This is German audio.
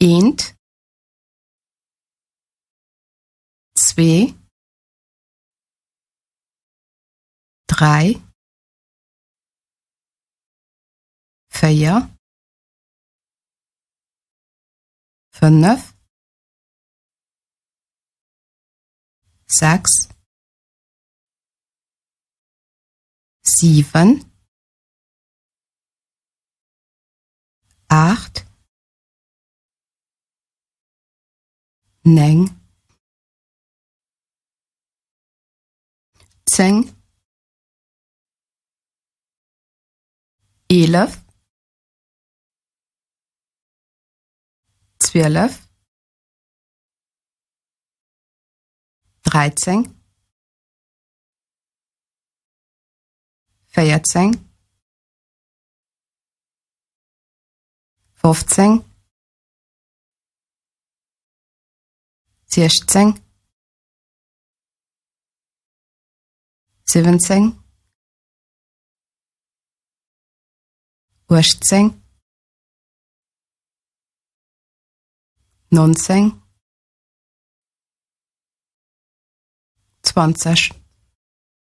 1, 2, 3, 4, 5, 6, 7, 8, 9, 10, 11, 12, 13, 14, 15, 16, 17, 18, 19, 20.